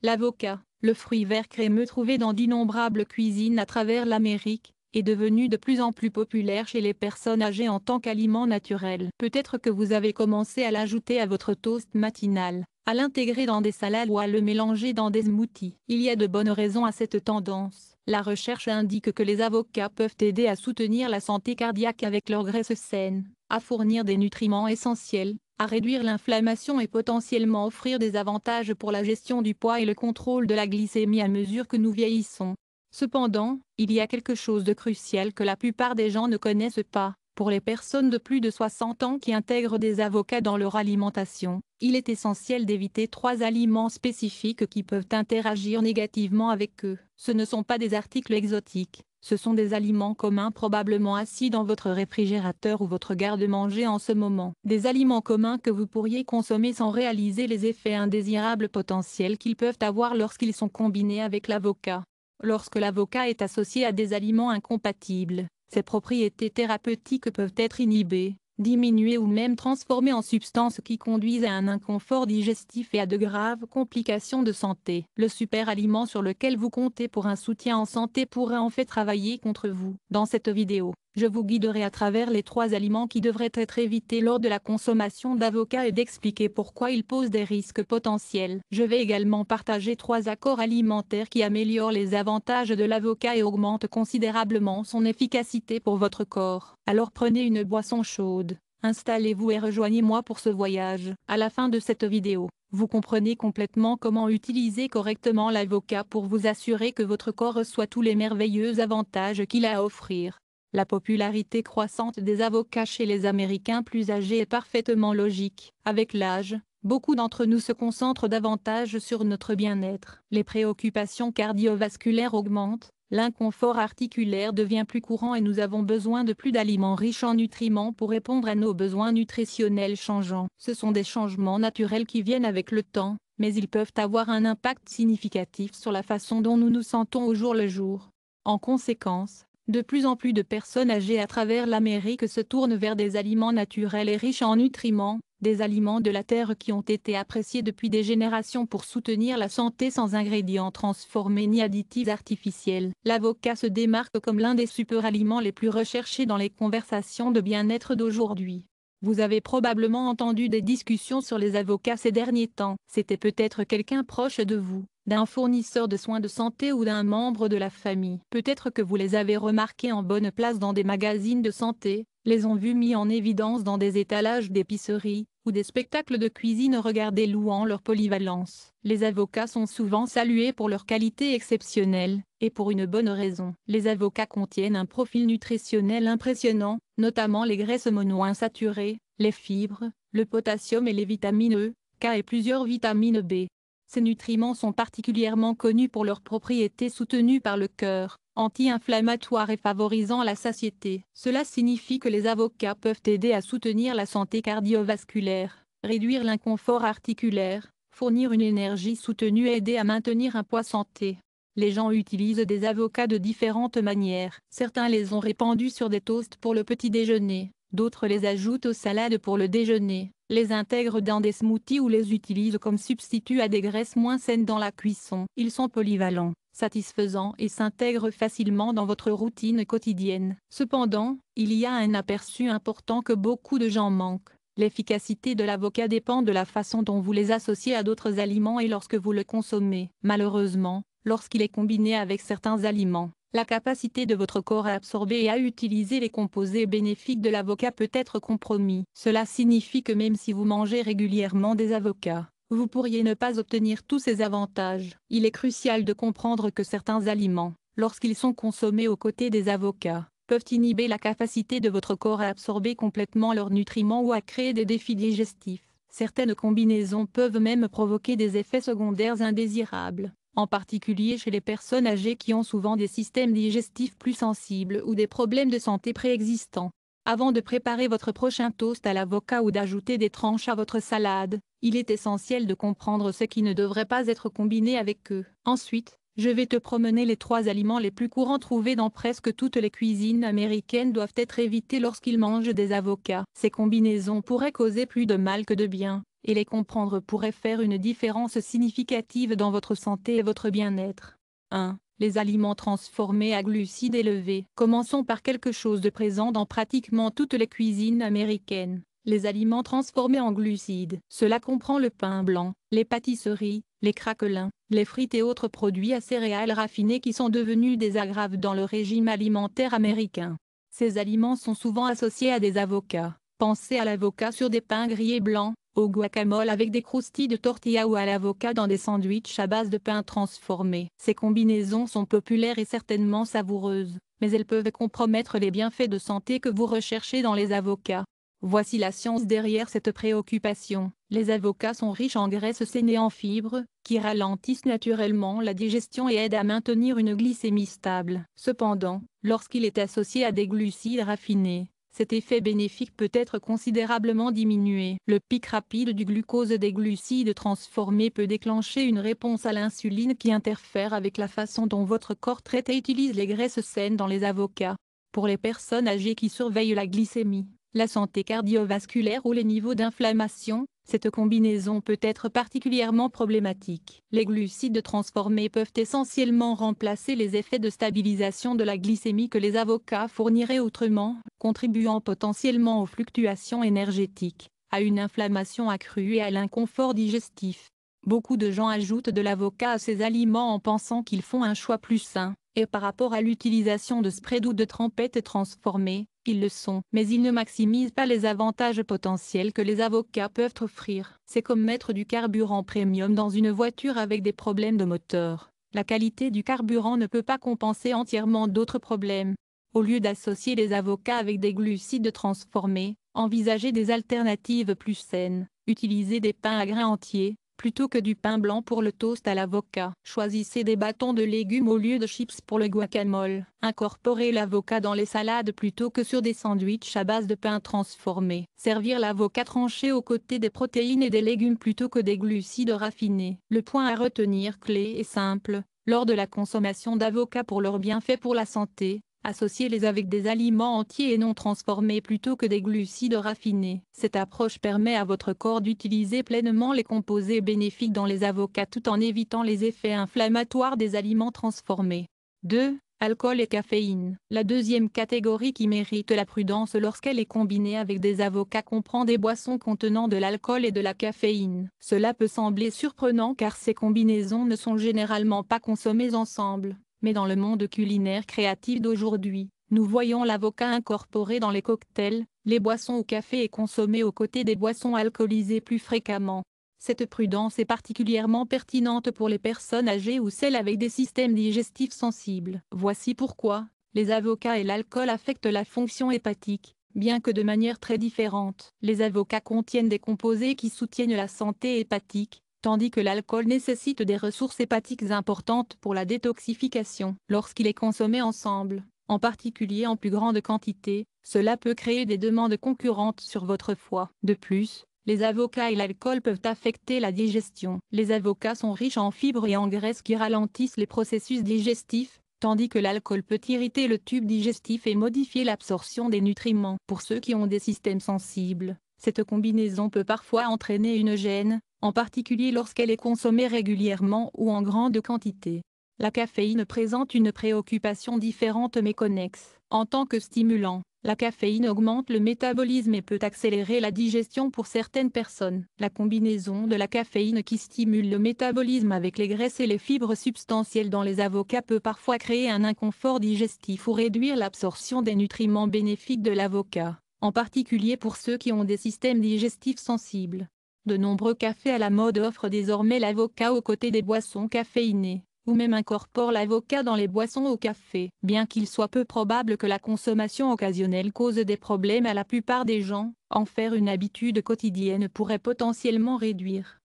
L'avocat, le fruit vert crémeux trouvé dans d'innombrables cuisines à travers l'Amérique, est devenu de plus en plus populaire chez les personnes âgées en tant qu'aliment naturel. Peut-être que vous avez commencé à l'ajouter à votre toast matinal, à l'intégrer dans des salades ou à le mélanger dans des smoothies. Il y a de bonnes raisons à cette tendance. La recherche indique que les avocats peuvent aider à soutenir la santé cardiaque avec leur graisse saine, à fournir des nutriments essentiels, à réduire l'inflammation et potentiellement offrir des avantages pour la gestion du poids et le contrôle de la glycémie à mesure que nous vieillissons. Cependant, il y a quelque chose de crucial que la plupart des gens ne connaissent pas. Pour les personnes de plus de 60 ans qui intègrent des avocats dans leur alimentation, il est essentiel d'éviter 3 aliments spécifiques qui peuvent interagir négativement avec eux. Ce ne sont pas des articles exotiques, ce sont des aliments communs probablement assis dans votre réfrigérateur ou votre garde-manger en ce moment. Des aliments communs que vous pourriez consommer sans réaliser les effets indésirables potentiels qu'ils peuvent avoir lorsqu'ils sont combinés avec l'avocat. Lorsque l'avocat est associé à des aliments incompatibles, ses propriétés thérapeutiques peuvent être inhibées, diminuées ou même transformées en substances qui conduisent à un inconfort digestif et à de graves complications de santé. Le super aliment sur lequel vous comptez pour un soutien en santé pourrait en fait travailler contre vous. Dans cette vidéo, je vous guiderai à travers les 3 aliments qui devraient être évités lors de la consommation d'avocat et d'expliquer pourquoi ils posent des risques potentiels. Je vais également partager 3 accords alimentaires qui améliorent les avantages de l'avocat et augmentent considérablement son efficacité pour votre corps. Alors prenez une boisson chaude, installez-vous et rejoignez-moi pour ce voyage. À la fin de cette vidéo, vous comprenez complètement comment utiliser correctement l'avocat pour vous assurer que votre corps reçoit tous les merveilleux avantages qu'il a à offrir. La popularité croissante des avocats chez les Américains plus âgés est parfaitement logique. Avec l'âge, beaucoup d'entre nous se concentrent davantage sur notre bien-être. Les préoccupations cardiovasculaires augmentent, l'inconfort articulaire devient plus courant et nous avons besoin de plus d'aliments riches en nutriments pour répondre à nos besoins nutritionnels changeants. Ce sont des changements naturels qui viennent avec le temps, mais ils peuvent avoir un impact significatif sur la façon dont nous nous sentons au jour le jour. En conséquence, de plus en plus de personnes âgées à travers l'Amérique se tournent vers des aliments naturels et riches en nutriments, des aliments de la terre qui ont été appréciés depuis des générations pour soutenir la santé sans ingrédients transformés ni additifs artificiels. L'avocat se démarque comme l'un des superaliments les plus recherchés dans les conversations de bien-être d'aujourd'hui. Vous avez probablement entendu des discussions sur les avocats ces derniers temps. C'était peut-être quelqu'un proche de vous, d'un fournisseur de soins de santé ou d'un membre de la famille. Peut-être que vous les avez remarqués en bonne place dans des magazines de santé, les ont vus mis en évidence dans des étalages d'épicerie, ou des spectacles de cuisine regardés louant leur polyvalence. Les avocats sont souvent salués pour leur qualité exceptionnelle, et pour une bonne raison. Les avocats contiennent un profil nutritionnel impressionnant, notamment les graisses monoinsaturées, les fibres, le potassium et les vitamines E, K et plusieurs vitamines B. Ces nutriments sont particulièrement connus pour leurs propriétés soutenues par le cœur, anti-inflammatoires et favorisant la satiété. Cela signifie que les avocats peuvent aider à soutenir la santé cardiovasculaire, réduire l'inconfort articulaire, fournir une énergie soutenue et aider à maintenir un poids santé. Les gens utilisent des avocats de différentes manières. Certains les ont répandus sur des toasts pour le petit déjeuner, d'autres les ajoutent aux salades pour le déjeuner, les intègrent dans des smoothies ou les utilisent comme substitut à des graisses moins saines dans la cuisson. Ils sont polyvalents, satisfaisants et s'intègrent facilement dans votre routine quotidienne. Cependant, il y a un aperçu important que beaucoup de gens manquent. L'efficacité de l'avocat dépend de la façon dont vous les associez à d'autres aliments et lorsque vous le consommez. Malheureusement, lorsqu'il est combiné avec certains aliments, la capacité de votre corps à absorber et à utiliser les composés bénéfiques de l'avocat peut être compromis. Cela signifie que même si vous mangez régulièrement des avocats, vous pourriez ne pas obtenir tous ces avantages. Il est crucial de comprendre que certains aliments, lorsqu'ils sont consommés aux côtés des avocats, peuvent inhiber la capacité de votre corps à absorber complètement leurs nutriments ou à créer des défis digestifs. Certaines combinaisons peuvent même provoquer des effets secondaires indésirables, en particulier chez les personnes âgées qui ont souvent des systèmes digestifs plus sensibles ou des problèmes de santé préexistants. Avant de préparer votre prochain toast à l'avocat ou d'ajouter des tranches à votre salade, il est essentiel de comprendre ce qui ne devrait pas être combiné avec eux. Ensuite, je vais te promener les 3 aliments les plus courants trouvés dans presque toutes les cuisines américaines doivent être évités lorsqu'ils mangent des avocats. Ces combinaisons pourraient causer plus de mal que de bien, et les comprendre pourrait faire une différence significative dans votre santé et votre bien-être. 1. Les aliments transformés à glucides élevés. Commençons par quelque chose de présent dans pratiquement toutes les cuisines américaines. Les aliments transformés en glucides. Cela comprend le pain blanc, les pâtisseries, les craquelins, les frites et autres produits à céréales raffinés qui sont devenus des aggraves dans le régime alimentaire américain. Ces aliments sont souvent associés à des avocats. Pensez à l'avocat sur des pains grillés blancs, au guacamole avec des croustilles de tortilla ou à l'avocat dans des sandwichs à base de pain transformé. Ces combinaisons sont populaires et certainement savoureuses, mais elles peuvent compromettre les bienfaits de santé que vous recherchez dans les avocats. Voici la science derrière cette préoccupation. Les avocats sont riches en graisses saines et en fibres, qui ralentissent naturellement la digestion et aident à maintenir une glycémie stable. Cependant, lorsqu'il est associé à des glucides raffinés, cet effet bénéfique peut être considérablement diminué. Le pic rapide du glucose des glucides transformés peut déclencher une réponse à l'insuline qui interfère avec la façon dont votre corps traite et utilise les graisses saines dans les avocats. Pour les personnes âgées qui surveillent la glycémie, la santé cardiovasculaire ou les niveaux d'inflammation, cette combinaison peut être particulièrement problématique. Les glucides transformés peuvent essentiellement remplacer les effets de stabilisation de la glycémie que les avocats fourniraient autrement, contribuant potentiellement aux fluctuations énergétiques, à une inflammation accrue et à l'inconfort digestif. Beaucoup de gens ajoutent de l'avocat à ces aliments en pensant qu'ils font un choix plus sain, et par rapport à l'utilisation de spreads ou de trempettes transformées, ils le sont, mais ils ne maximisent pas les avantages potentiels que les avocats peuvent offrir. C'est comme mettre du carburant premium dans une voiture avec des problèmes de moteur. La qualité du carburant ne peut pas compenser entièrement d'autres problèmes. Au lieu d'associer les avocats avec des glucides transformés, envisagez des alternatives plus saines. Utilisez des pains à grains entiers, plutôt que du pain blanc pour le toast à l'avocat. Choisissez des bâtons de légumes au lieu de chips pour le guacamole. Incorporez l'avocat dans les salades plutôt que sur des sandwichs à base de pain transformé. Servir l'avocat tranché aux côtés des protéines et des légumes plutôt que des glucides raffinés. Le point à retenir clé est simple. Lors de la consommation d'avocats pour leurs bienfaits pour la santé, associez-les avec des aliments entiers et non transformés plutôt que des glucides raffinés. Cette approche permet à votre corps d'utiliser pleinement les composés bénéfiques dans les avocats tout en évitant les effets inflammatoires des aliments transformés. 2. Alcool et caféine. La deuxième catégorie qui mérite la prudence lorsqu'elle est combinée avec des avocats comprend des boissons contenant de l'alcool et de la caféine. Cela peut sembler surprenant car ces combinaisons ne sont généralement pas consommées ensemble. Mais dans le monde culinaire créatif d'aujourd'hui, nous voyons l'avocat incorporé dans les cocktails, les boissons au café et consommé aux côtés des boissons alcoolisées plus fréquemment. Cette prudence est particulièrement pertinente pour les personnes âgées ou celles avec des systèmes digestifs sensibles. Voici pourquoi les avocats et l'alcool affectent la fonction hépatique, bien que de manière très différente. Les avocats contiennent des composés qui soutiennent la santé hépatique, tandis que l'alcool nécessite des ressources hépatiques importantes pour la détoxification. Lorsqu'il est consommé ensemble, en particulier en plus grande quantité, cela peut créer des demandes concurrentes sur votre foie. De plus, les avocats et l'alcool peuvent affecter la digestion. Les avocats sont riches en fibres et en graisses qui ralentissent les processus digestifs, tandis que l'alcool peut irriter le tube digestif et modifier l'absorption des nutriments. Pour ceux qui ont des systèmes sensibles, cette combinaison peut parfois entraîner une gêne, en particulier lorsqu'elle est consommée régulièrement ou en grande quantité. La caféine présente une préoccupation différente mais connexe. En tant que stimulant, la caféine augmente le métabolisme et peut accélérer la digestion pour certaines personnes. La combinaison de la caféine qui stimule le métabolisme avec les graisses et les fibres substantielles dans les avocats peut parfois créer un inconfort digestif ou réduire l'absorption des nutriments bénéfiques de l'avocat, en particulier pour ceux qui ont des systèmes digestifs sensibles. De nombreux cafés à la mode offrent désormais l'avocat aux côtés des boissons caféinées, ou même incorporent l'avocat dans les boissons au café. Bien qu'il soit peu probable que la consommation occasionnelle cause des problèmes à la plupart des gens, en faire une habitude quotidienne pourrait potentiellement réduire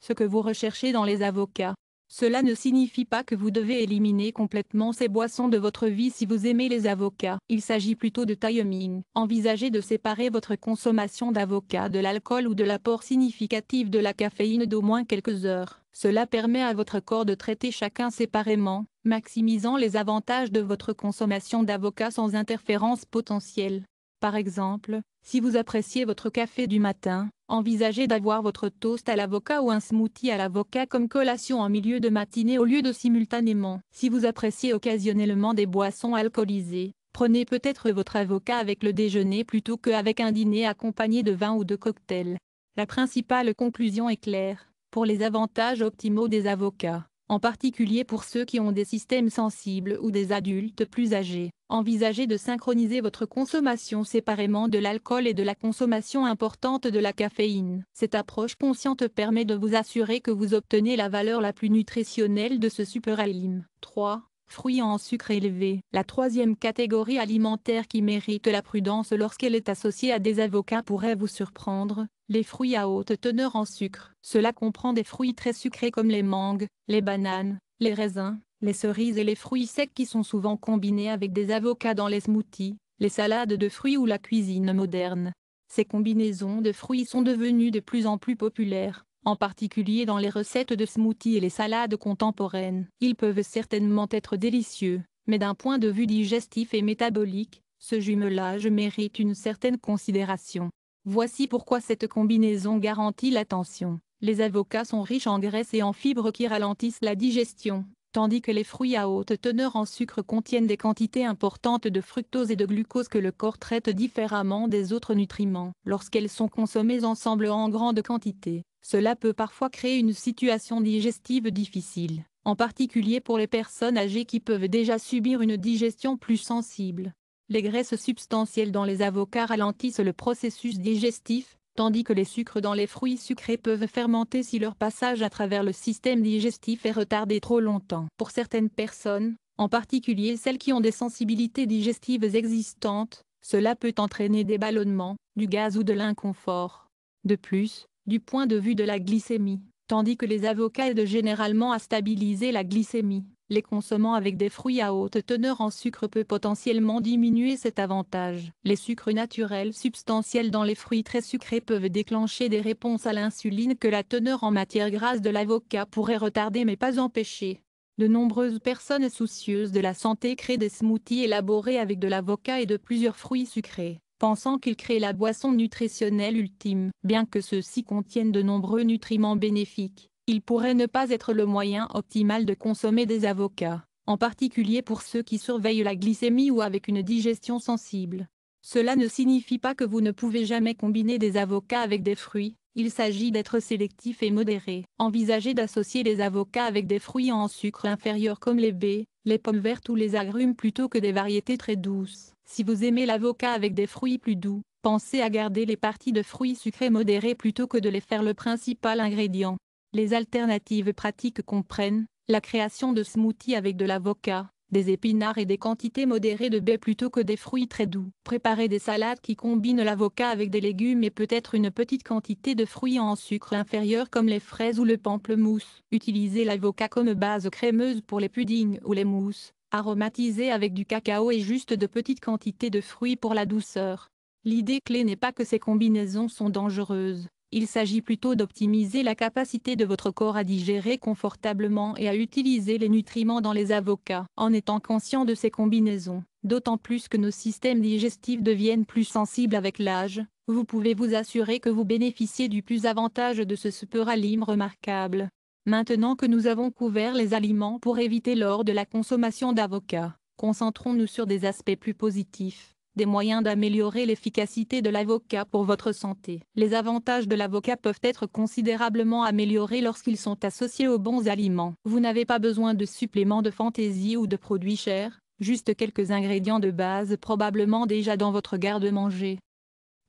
ce que vous recherchez dans les avocats. Cela ne signifie pas que vous devez éliminer complètement ces boissons de votre vie si vous aimez les avocats. Il s'agit plutôt de timing. Envisagez de séparer votre consommation d'avocat de l'alcool ou de l'apport significatif de la caféine d'au moins quelques heures. Cela permet à votre corps de traiter chacun séparément, maximisant les avantages de votre consommation d'avocat sans interférence potentielle. Par exemple, Si vous appréciez votre café du matin, envisagez d'avoir votre toast à l'avocat ou un smoothie à l'avocat comme collation en milieu de matinée au lieu de simultanément. Si vous appréciez occasionnellement des boissons alcoolisées, prenez peut-être votre avocat avec le déjeuner plutôt qu'avec un dîner accompagné de vin ou de cocktails. La principale conclusion est claire: pour les avantages optimaux des avocats, en particulier pour ceux qui ont des systèmes sensibles ou des adultes plus âgés, envisagez de synchroniser votre consommation séparément de l'alcool et de la consommation importante de la caféine. Cette approche consciente permet de vous assurer que vous obtenez la valeur la plus nutritionnelle de ce superaliment. 3. Fruits en sucre élevé. La troisième catégorie alimentaire qui mérite la prudence lorsqu'elle est associée à des avocats pourrait vous surprendre: les fruits à haute teneur en sucre. Cela comprend des fruits très sucrés comme les mangues, les bananes, les raisins, les cerises et les fruits secs qui sont souvent combinés avec des avocats dans les smoothies, les salades de fruits ou la cuisine moderne. Ces combinaisons de fruits sont devenues de plus en plus populaires, en particulier dans les recettes de smoothies et les salades contemporaines. Ils peuvent certainement être délicieux, mais d'un point de vue digestif et métabolique, ce jumelage mérite une certaine considération. Voici pourquoi cette combinaison garantit l'attention. Les avocats sont riches en graisses et en fibres qui ralentissent la digestion, tandis que les fruits à haute teneur en sucre contiennent des quantités importantes de fructose et de glucose que le corps traite différemment des autres nutriments. Lorsqu'elles sont consommées ensemble en grande quantité, cela peut parfois créer une situation digestive difficile, en particulier pour les personnes âgées qui peuvent déjà subir une digestion plus sensible. Les graisses substantielles dans les avocats ralentissent le processus digestif, tandis que les sucres dans les fruits sucrés peuvent fermenter si leur passage à travers le système digestif est retardé trop longtemps. Pour certaines personnes, en particulier celles qui ont des sensibilités digestives existantes, cela peut entraîner des ballonnements, du gaz ou de l'inconfort. De plus, du point de vue de la glycémie, tandis que les avocats aident généralement à stabiliser la glycémie, les consommant avec des fruits à haute teneur en sucre peut potentiellement diminuer cet avantage. Les sucres naturels substantiels dans les fruits très sucrés peuvent déclencher des réponses à l'insuline que la teneur en matière grasse de l'avocat pourrait retarder mais pas empêcher. De nombreuses personnes soucieuses de la santé créent des smoothies élaborés avec de l'avocat et de plusieurs fruits sucrés, pensant qu'ils créent la boisson nutritionnelle ultime. Bien que ceux-ci contiennent de nombreux nutriments bénéfiques, il pourrait ne pas être le moyen optimal de consommer des avocats, en particulier pour ceux qui surveillent la glycémie ou avec une digestion sensible. Cela ne signifie pas que vous ne pouvez jamais combiner des avocats avec des fruits, il s'agit d'être sélectif et modéré. Envisagez d'associer les avocats avec des fruits en sucre inférieur comme les baies, les pommes vertes ou les agrumes plutôt que des variétés très douces. Si vous aimez l'avocat avec des fruits plus doux, pensez à garder les parties de fruits sucrés modérés plutôt que de les faire le principal ingrédient. Les alternatives pratiques comprennent la création de smoothies avec de l'avocat, des épinards et des quantités modérées de baies plutôt que des fruits très doux. Préparer des salades qui combinent l'avocat avec des légumes et peut-être une petite quantité de fruits en sucre inférieur comme les fraises ou le pamplemousse. Utilisez l'avocat comme base crémeuse pour les puddings ou les mousses. Aromatisez avec du cacao et juste de petites quantités de fruits pour la douceur. L'idée clé n'est pas que ces combinaisons sont dangereuses. Il s'agit plutôt d'optimiser la capacité de votre corps à digérer confortablement et à utiliser les nutriments dans les avocats. En étant conscient de ces combinaisons, d'autant plus que nos systèmes digestifs deviennent plus sensibles avec l'âge, vous pouvez vous assurer que vous bénéficiez du plus avantage de ce superaliment remarquable. Maintenant que nous avons couvert les aliments pour éviter lors de la consommation d'avocats, concentrons-nous sur des aspects plus positifs. Des moyens d'améliorer l'efficacité de l'avocat pour votre santé. Les avantages de l'avocat peuvent être considérablement améliorés lorsqu'ils sont associés aux bons aliments. Vous n'avez pas besoin de suppléments de fantaisie ou de produits chers, juste quelques ingrédients de base probablement déjà dans votre garde-manger.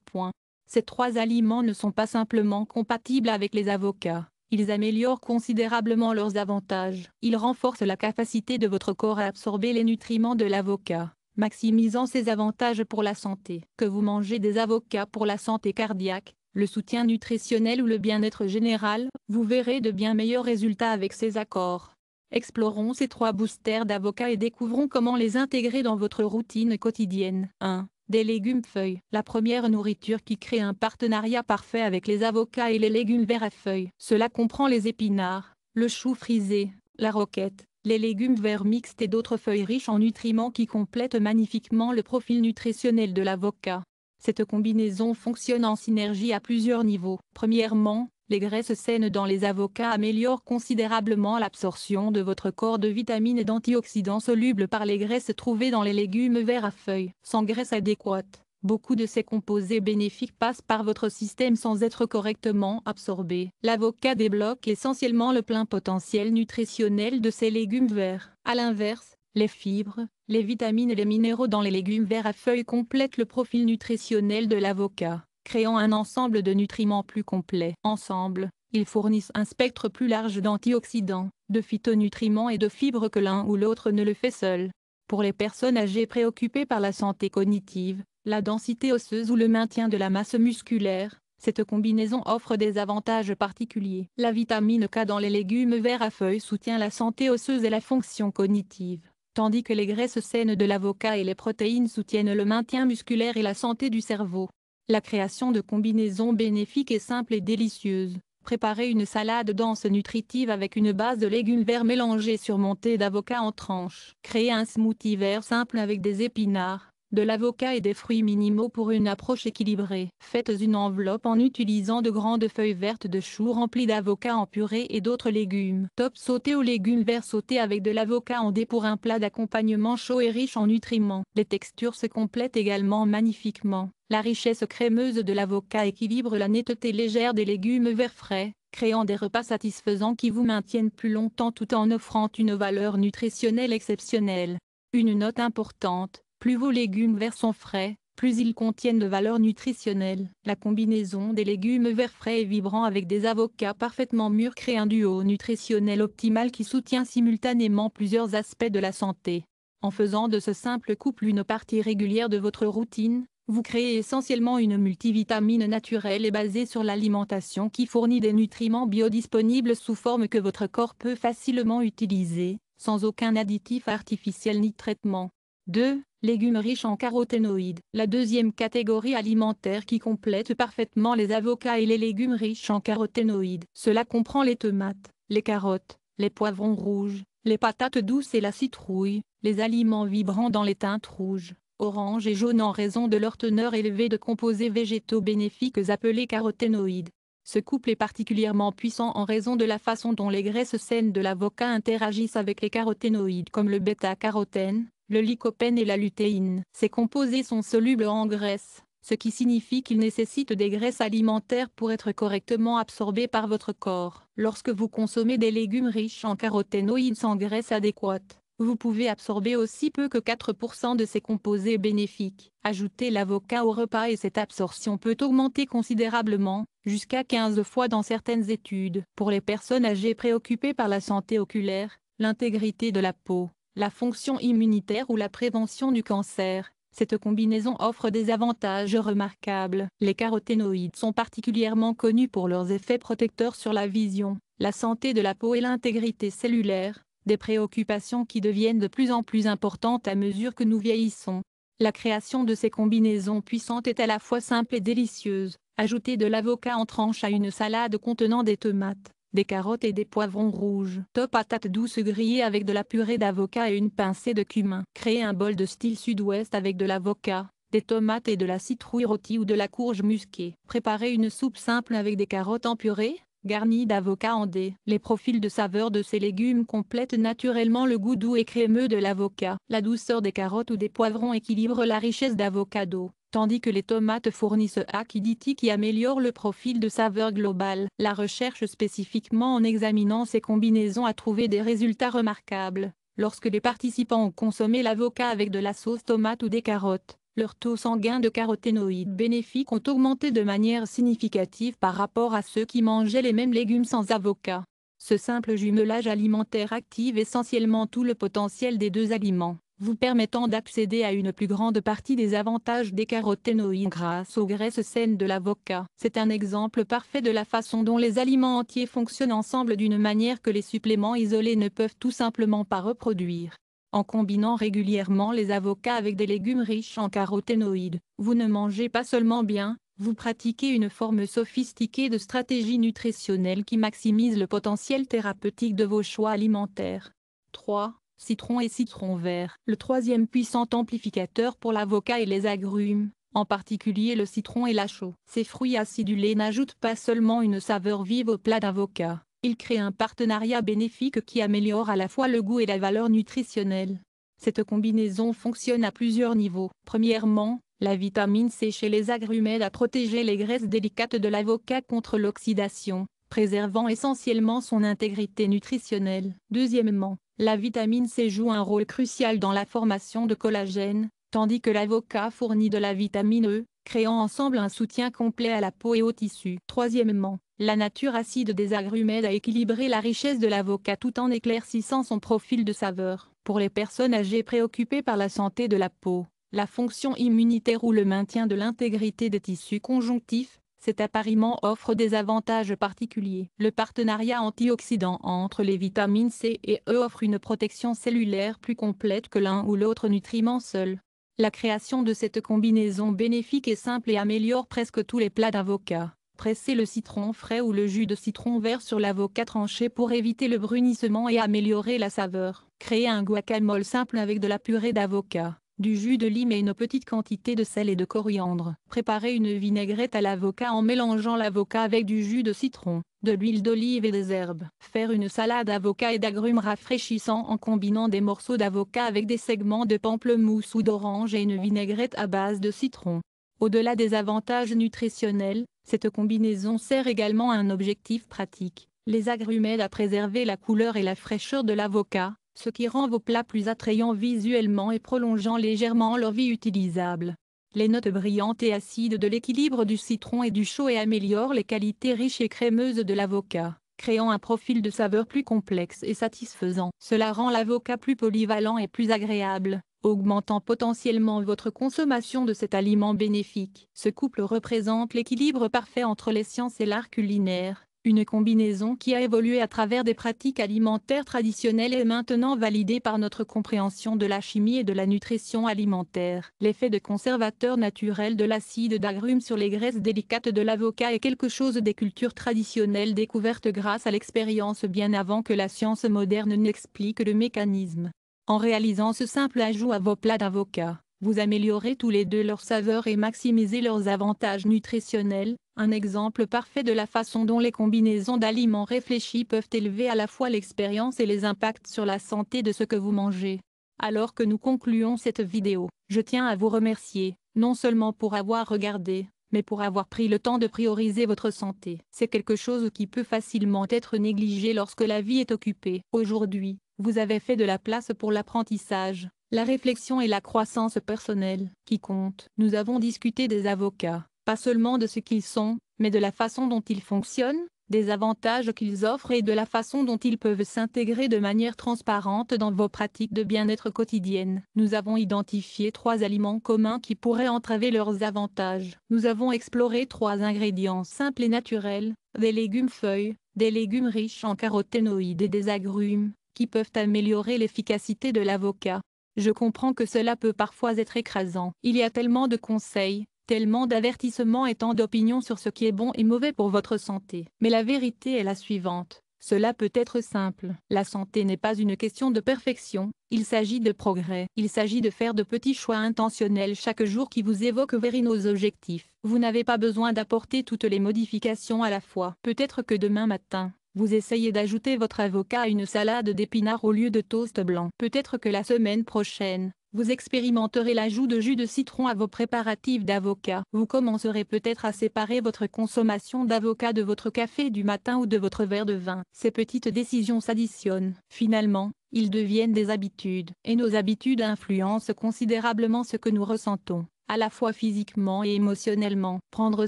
Point. Ces trois aliments ne sont pas simplement compatibles avec les avocats. Ils améliorent considérablement leurs avantages. Ils renforcent la capacité de votre corps à absorber les nutriments de l'avocat, maximisant ses avantages pour la santé. Que vous mangez des avocats pour la santé cardiaque, le soutien nutritionnel ou le bien-être général, vous verrez de bien meilleurs résultats avec ces accords. Explorons ces trois boosters d'avocats et découvrons comment les intégrer dans votre routine quotidienne. 1. Des légumes feuilles. La première nourriture qui crée un partenariat parfait avec les avocats et les légumes verts à feuilles. Cela comprend les épinards, le chou frisé, la roquette, les légumes verts mixtes et d'autres feuilles riches en nutriments qui complètent magnifiquement le profil nutritionnel de l'avocat. Cette combinaison fonctionne en synergie à plusieurs niveaux. Premièrement, les graisses saines dans les avocats améliorent considérablement l'absorption de votre corps de vitamines et d'antioxydants solubles par les graisses trouvées dans les légumes verts à feuilles. Sans graisse adéquate, beaucoup de ces composés bénéfiques passent par votre système sans être correctement absorbés. L'avocat débloque essentiellement le plein potentiel nutritionnel de ces légumes verts. À l'inverse, les fibres, les vitamines et les minéraux dans les légumes verts à feuilles complètent le profil nutritionnel de l'avocat, créant un ensemble de nutriments plus complet. Ensemble, ils fournissent un spectre plus large d'antioxydants, de phytonutriments et de fibres que l'un ou l'autre ne le fait seul. Pour les personnes âgées préoccupées par la santé cognitive, la densité osseuse ou le maintien de la masse musculaire, cette combinaison offre des avantages particuliers. La vitamine K dans les légumes verts à feuilles soutient la santé osseuse et la fonction cognitive, tandis que les graisses saines de l'avocat et les protéines soutiennent le maintien musculaire et la santé du cerveau. La création de combinaisons bénéfiques est simple et délicieuse. Préparez une salade dense nutritive avec une base de légumes verts mélangés surmontée d'avocat en tranches. Créez un smoothie vert simple avec des épinards, de l'avocat et des fruits minimaux pour une approche équilibrée. Faites une enveloppe en utilisant de grandes feuilles vertes de choux remplies d'avocat en purée et d'autres légumes. Top sauté aux légumes verts sautés avec de l'avocat en dés pour un plat d'accompagnement chaud et riche en nutriments. Les textures se complètent également magnifiquement. La richesse crémeuse de l'avocat équilibre la netteté légère des légumes verts frais, créant des repas satisfaisants qui vous maintiennent plus longtemps tout en offrant une valeur nutritionnelle exceptionnelle. Une note importante: plus vos légumes verts sont frais, plus ils contiennent de valeur nutritionnelle. La combinaison des légumes verts frais et vibrants avec des avocats parfaitement mûrs crée un duo nutritionnel optimal qui soutient simultanément plusieurs aspects de la santé. En faisant de ce simple couple une partie régulière de votre routine, vous créez essentiellement une multivitamine naturelle et basée sur l'alimentation qui fournit des nutriments biodisponibles sous forme que votre corps peut facilement utiliser, sans aucun additif artificiel ni traitement. 2. Légumes riches en caroténoïdes. La deuxième catégorie alimentaire qui complète parfaitement les avocats et les légumes riches en caroténoïdes. Cela comprend les tomates, les carottes, les poivrons rouges, les patates douces et la citrouille, les aliments vibrants dans les teintes rouges, orange et jaune en raison de leur teneur élevée de composés végétaux bénéfiques appelés caroténoïdes. Ce couple est particulièrement puissant en raison de la façon dont les graisses saines de l'avocat interagissent avec les caroténoïdes comme le bêta-carotène, le lycopène et la lutéine. Ces composés sont solubles en graisse, ce qui signifie qu'ils nécessitent des graisses alimentaires pour être correctement absorbés par votre corps. Lorsque vous consommez des légumes riches en caroténoïdes sans graisse adéquate, vous pouvez absorber aussi peu que 4% de ces composés bénéfiques. Ajoutez l'avocat au repas et cette absorption peut augmenter considérablement, jusqu'à 15 fois dans certaines études. Pour les personnes âgées préoccupées par la santé oculaire, l'intégrité de la peau, la fonction immunitaire ou la prévention du cancer, cette combinaison offre des avantages remarquables. Les caroténoïdes sont particulièrement connus pour leurs effets protecteurs sur la vision, la santé de la peau et l'intégrité cellulaire, des préoccupations qui deviennent de plus en plus importantes à mesure que nous vieillissons. La création de ces combinaisons puissantes est à la fois simple et délicieuse. Ajoutez de l'avocat en tranches à une salade contenant des tomates, des carottes et des poivrons rouges. Top patates douces grillées avec de la purée d'avocat et une pincée de cumin. Créez un bol de style sud-ouest avec de l'avocat, des tomates et de la citrouille rôtie ou de la courge musquée. Préparez une soupe simple avec des carottes en purée, garnie d'avocat en dés. Les profils de saveur de ces légumes complètent naturellement le goût doux et crémeux de l'avocat. La douceur des carottes ou des poivrons équilibre la richesse d'avocado, tandis que les tomates fournissent acidité qui améliore le profil de saveur global. La recherche spécifiquement en examinant ces combinaisons a trouvé des résultats remarquables. Lorsque les participants ont consommé l'avocat avec de la sauce tomate ou des carottes, leurs taux sanguins de caroténoïdes bénéfiques ont augmenté de manière significative par rapport à ceux qui mangeaient les mêmes légumes sans avocat. Ce simple jumelage alimentaire active essentiellement tout le potentiel des deux aliments, vous permettant d'accéder à une plus grande partie des avantages des caroténoïdes grâce aux graisses saines de l'avocat. C'est un exemple parfait de la façon dont les aliments entiers fonctionnent ensemble d'une manière que les suppléments isolés ne peuvent tout simplement pas reproduire. En combinant régulièrement les avocats avec des légumes riches en caroténoïdes, vous ne mangez pas seulement bien, vous pratiquez une forme sophistiquée de stratégie nutritionnelle qui maximise le potentiel thérapeutique de vos choix alimentaires. 3. Citron et citron vert. Le troisième puissant amplificateur pour l'avocat et les agrumes, en particulier le citron et la chaux. Ces fruits acidulés n'ajoutent pas seulement une saveur vive au plat d'avocat, ils créent un partenariat bénéfique qui améliore à la fois le goût et la valeur nutritionnelle. Cette combinaison fonctionne à plusieurs niveaux. Premièrement, la vitamine C chez les agrumes aide à protéger les graisses délicates de l'avocat contre l'oxydation, préservant essentiellement son intégrité nutritionnelle. Deuxièmement, la vitamine C joue un rôle crucial dans la formation de collagène, tandis que l'avocat fournit de la vitamine E, créant ensemble un soutien complet à la peau et aux tissus. Troisièmement, la nature acide des agrumes aide à équilibrer la richesse de l'avocat tout en éclaircissant son profil de saveur. Pour les personnes âgées préoccupées par la santé de la peau, la fonction immunitaire ou le maintien de l'intégrité des tissus conjonctifs, cet appariement offre des avantages particuliers. Le partenariat antioxydant entre les vitamines C et E offre une protection cellulaire plus complète que l'un ou l'autre nutriment seul. La création de cette combinaison bénéfique est simple et améliore presque tous les plats d'avocat. Pressez le citron frais ou le jus de citron vert sur l'avocat tranché pour éviter le brunissement et améliorer la saveur. Créez un guacamole simple avec de la purée d'avocat, du jus de lime et une petite quantité de sel et de coriandre. Préparez une vinaigrette à l'avocat en mélangeant l'avocat avec du jus de citron, de l'huile d'olive et des herbes. Faire une salade d'avocat et d'agrumes rafraîchissant en combinant des morceaux d'avocat avec des segments de pamplemousse ou d'orange et une vinaigrette à base de citron. Au-delà des avantages nutritionnels, cette combinaison sert également à un objectif pratique. Les agrumes aident à préserver la couleur et la fraîcheur de l'avocat, ce qui rend vos plats plus attrayants visuellement et prolongeant légèrement leur vie utilisable. Les notes brillantes et acides de l'équilibre du citron et du chaux et améliorent les qualités riches et crémeuses de l'avocat, créant un profil de saveur plus complexe et satisfaisant. Cela rend l'avocat plus polyvalent et plus agréable, augmentant potentiellement votre consommation de cet aliment bénéfique. Ce couple représente l'équilibre parfait entre les sciences et l'art culinaire. Une combinaison qui a évolué à travers des pratiques alimentaires traditionnelles et est maintenant validée par notre compréhension de la chimie et de la nutrition alimentaire. L'effet de conservateur naturel de l'acide d'agrumes sur les graisses délicates de l'avocat est quelque chose des cultures traditionnelles découvertes grâce à l'expérience bien avant que la science moderne n'explique le mécanisme. En réalisant ce simple ajout à vos plats d'avocat, vous améliorez tous les deux leur saveur et maximisez leurs avantages nutritionnels, un exemple parfait de la façon dont les combinaisons d'aliments réfléchis peuvent élever à la fois l'expérience et les impacts sur la santé de ce que vous mangez. Alors que nous concluons cette vidéo, je tiens à vous remercier, non seulement pour avoir regardé, mais pour avoir pris le temps de prioriser votre santé. C'est quelque chose qui peut facilement être négligé lorsque la vie est occupée. Aujourd'hui, vous avez fait de la place pour l'apprentissage, la réflexion et la croissance personnelle, qui comptent. Nous avons discuté des avocats, pas seulement de ce qu'ils sont, mais de la façon dont ils fonctionnent, des avantages qu'ils offrent et de la façon dont ils peuvent s'intégrer de manière transparente dans vos pratiques de bien-être quotidiennes. Nous avons identifié 3 aliments communs qui pourraient entraver leurs avantages. Nous avons exploré 3 ingrédients simples et naturels, des légumes feuilles, des légumes riches en caroténoïdes et des agrumes, qui peuvent améliorer l'efficacité de l'avocat. Je comprends que cela peut parfois être écrasant. Il y a tellement de conseils, tellement d'avertissements et tant d'opinions sur ce qui est bon et mauvais pour votre santé. Mais la vérité est la suivante. Cela peut être simple. La santé n'est pas une question de perfection, il s'agit de progrès. Il s'agit de faire de petits choix intentionnels chaque jour qui vous évoquent vers nos objectifs. Vous n'avez pas besoin d'apporter toutes les modifications à la fois. Peut-être que demain matin, vous essayez d'ajouter votre avocat à une salade d'épinards au lieu de toast blanc. Peut-être que la semaine prochaine, vous expérimenterez l'ajout de jus de citron à vos préparatifs d'avocat. Vous commencerez peut-être à séparer votre consommation d'avocat de votre café du matin ou de votre verre de vin. Ces petites décisions s'additionnent. Finalement, ils deviennent des habitudes. Et nos habitudes influencent considérablement ce que nous ressentons, à la fois physiquement et émotionnellement. Prendre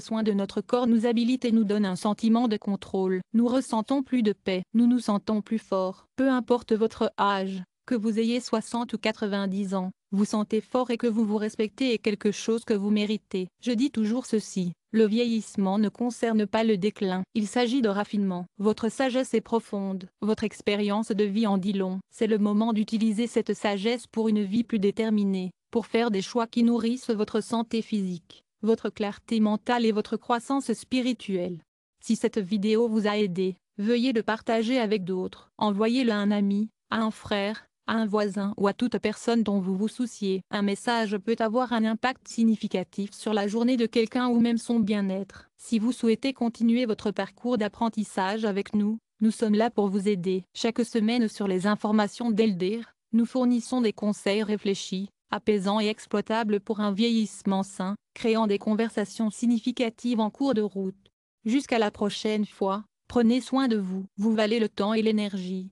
soin de notre corps nous habilite et nous donne un sentiment de contrôle. Nous ressentons plus de paix. Nous nous sentons plus forts. Peu importe votre âge, que vous ayez 60 ou 90 ans, vous sentez fort et que vous vous respectez est quelque chose que vous méritez. Je dis toujours ceci, le vieillissement ne concerne pas le déclin, il s'agit de raffinement. Votre sagesse est profonde, votre expérience de vie en dit long. C'est le moment d'utiliser cette sagesse pour une vie plus déterminée, pour faire des choix qui nourrissent votre santé physique, votre clarté mentale et votre croissance spirituelle. Si cette vidéo vous a aidé, veuillez le partager avec d'autres. Envoyez-le à un ami, à un frère, à un voisin ou à toute personne dont vous vous souciez. Un message peut avoir un impact significatif sur la journée de quelqu'un ou même son bien-être. Si vous souhaitez continuer votre parcours d'apprentissage avec nous, nous sommes là pour vous aider. Chaque semaine sur les informations d'Eldir, nous fournissons des conseils réfléchis, apaisants et exploitables pour un vieillissement sain, créant des conversations significatives en cours de route. Jusqu'à la prochaine fois, prenez soin de vous. Vous valez le temps et l'énergie.